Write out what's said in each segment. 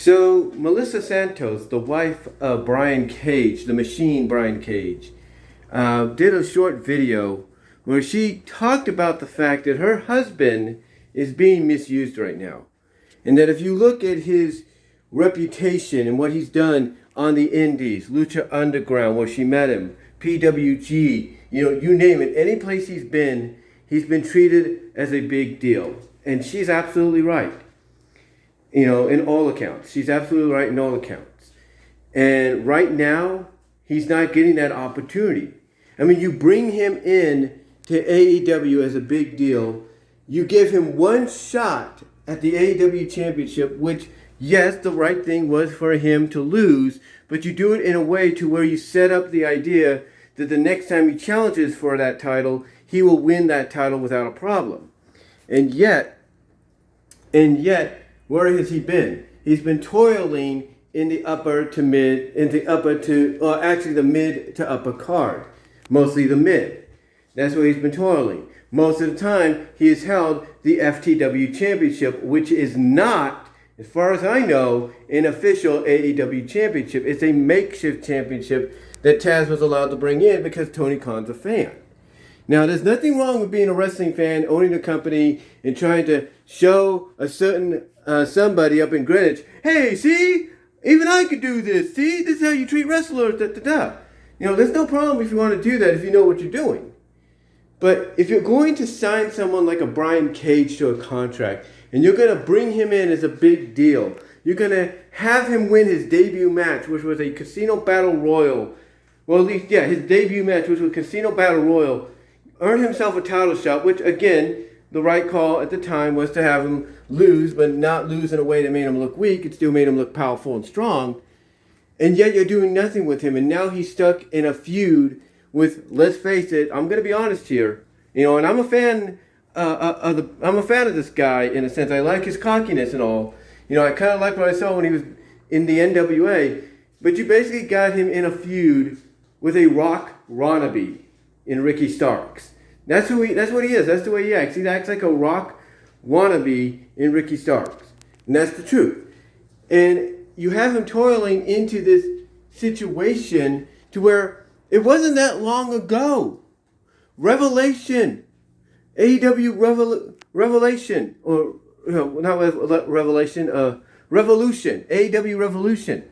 So, Melissa Santos, the wife of Brian Cage, the machine Brian Cage, did a short video where she talked about the fact that her husband is being misused right now. And that if you look at his reputation and what he's done on the indies, Lucha Underground, where she met him, PWG, you name it, any place he's been treated as a big deal. And she's absolutely right. In all accounts. She's absolutely right in all accounts. And right now, he's not getting that opportunity. I mean, you bring him in to AEW as a big deal. You give him one shot at the AEW championship, which, yes, the right thing was for him to lose, but you do it in a way to where you set up the idea that the next time he challenges for that title, he will win that title without a problem. And yet, where has he been? He's been toiling in the the mid to upper card. Mostly the mid. That's where he's been toiling. Most of the time, he has held the FTW Championship, which is not, as far as I know, an official AEW championship. It's a makeshift championship that Taz was allowed to bring in because Tony Khan's a fan. Now, there's nothing wrong with being a wrestling fan, owning a company, and trying to show a certain somebody up in Greenwich, hey, see, even I could do this. See, this is how you treat wrestlers. There's no problem if you want to do that if you know what you're doing. But if you're going to sign someone like a Brian Cage to a contract, and you're going to bring him in as a big deal, you're going to have him win his debut match, which was a Casino Battle Royal. Well, at least, his debut match, which was Casino Battle Royal, earn himself a title shot, which, again, the right call at the time was to have him lose, but not lose in a way that made him look weak. It still made him look powerful and strong. And yet you're doing nothing with him. And now he's stuck in a feud with, let's face it, I'm going to be honest here, and I'm a fan I'm a fan of this guy in a sense. I like his cockiness and all. I kind of like what I saw when he was in the NWA. But you basically got him in a feud with a Rock wannabe in Ricky Starks. That's what he is. That's the way he acts. He acts like a Rock wannabe in Ricky Starks. And that's the truth. And you have him toiling into this situation to where it wasn't that long ago. Revelation. AEW Revelation. Or, not Revelation. Revolution. AEW Revolution.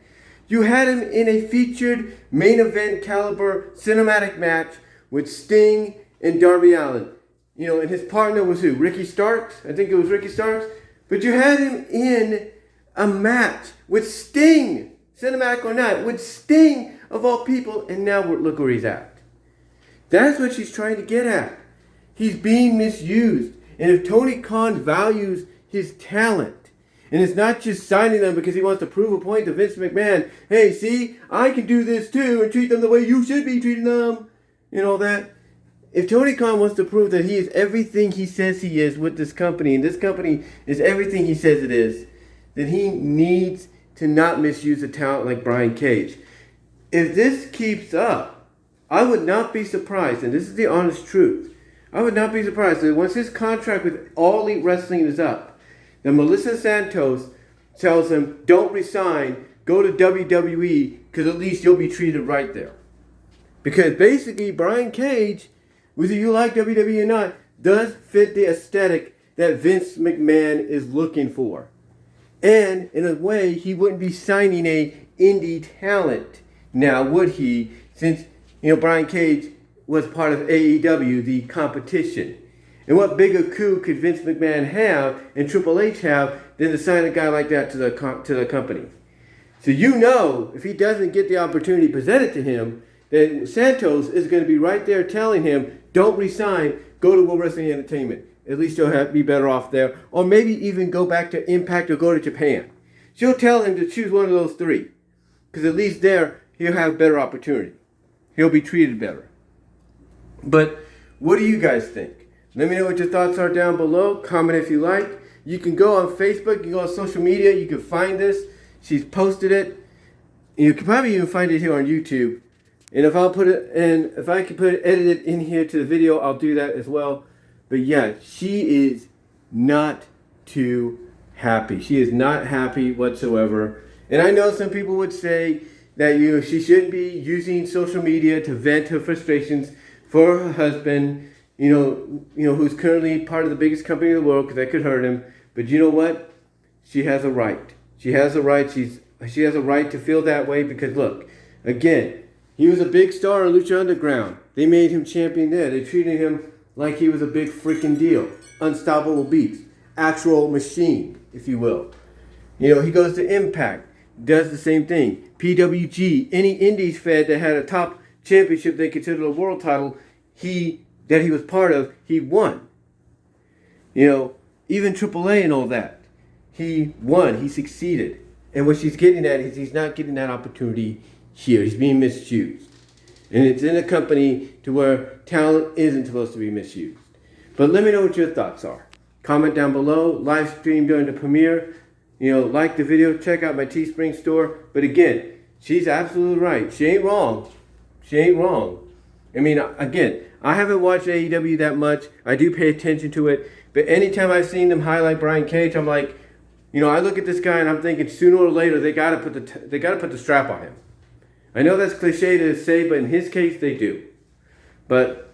You had him in a featured main event caliber cinematic match with Sting and Darby Allin. And his partner was who? Ricky Starks? I think it was Ricky Starks. But you had him in a match with Sting, cinematic or not, with Sting of all people, and now look where he's at. That's what she's trying to get at. He's being misused. And if Tony Khan values his talent, and it's not just signing them because he wants to prove a point to Vince McMahon, hey, see, I can do this too and treat them the way you should be treating them, that. If Tony Khan wants to prove that he is everything he says he is with this company, and this company is everything he says it is, then he needs to not misuse a talent like Brian Cage. If this keeps up, I would not be surprised, and this is the honest truth, I would not be surprised that once his contract with All Elite Wrestling is up, that Melissa Santos tells him, don't resign, go to WWE, because at least you'll be treated right there. Because basically, Brian Cage, whether you like WWE or not, does fit the aesthetic that Vince McMahon is looking for. And in a way, he wouldn't be signing a indie talent now, would he? Since, Brian Cage was part of AEW, the competition. And what bigger coup could Vince McMahon have and Triple H have than to sign a guy like that to the company? So if he doesn't get the opportunity presented to him, then Santos is going to be right there telling him, don't resign, go to World Wrestling Entertainment. At least you'll be better off there. Or maybe even go back to Impact or go to Japan. She'll tell him to choose one of those three. Because at least there, he'll have better opportunity. He'll be treated better. But what do you guys think? Let me know what your thoughts are down below. Comment if you like. You can go on Facebook. You can go on social media. You can find this. She's posted it. You can probably even find it here on YouTube. And if I can edit it in here to the video, I'll do that as well. But yeah, she is not too happy. She is not happy whatsoever. And I know some people would say that she shouldn't be using social media to vent her frustrations for her husband, who's currently part of the biggest company in the world, because that could hurt him. But you know what? She has a right. She has a right. She has a right to feel that way because, look, again, he was a big star in Lucha Underground. They made him champion there. They treated him like he was a big freaking deal. Unstoppable beast. Actual machine, if you will. He goes to Impact. Does the same thing. PWG, any Indies Fed that had a top championship they considered a world title, that he was part of, he won. Even AAA and all that. He won. He succeeded. And what she's getting at is he's not getting that opportunity here. He's being misused. And it's in a company to where talent isn't supposed to be misused. But let me know what your thoughts are. Comment down below. Live stream during the premiere. Like the video. Check out my Teespring store. But again, she's absolutely right. She ain't wrong. She ain't wrong. I mean, again, I haven't watched AEW that much. I do pay attention to it. But anytime I've seen them highlight Brian Cage, I'm like, I look at this guy and I'm thinking sooner or later they gotta put the strap on him. I know that's cliche to say, but in his case they do. But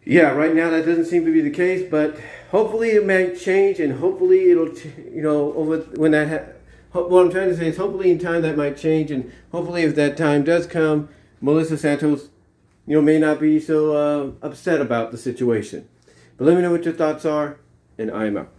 yeah, right now that doesn't seem to be the case. But hopefully it might change, and hopefully it'll, what I'm trying to say is hopefully in time that might change, and hopefully if that time does come, Melissa Santos, may not be so upset about the situation. But let me know what your thoughts are, and I'm out.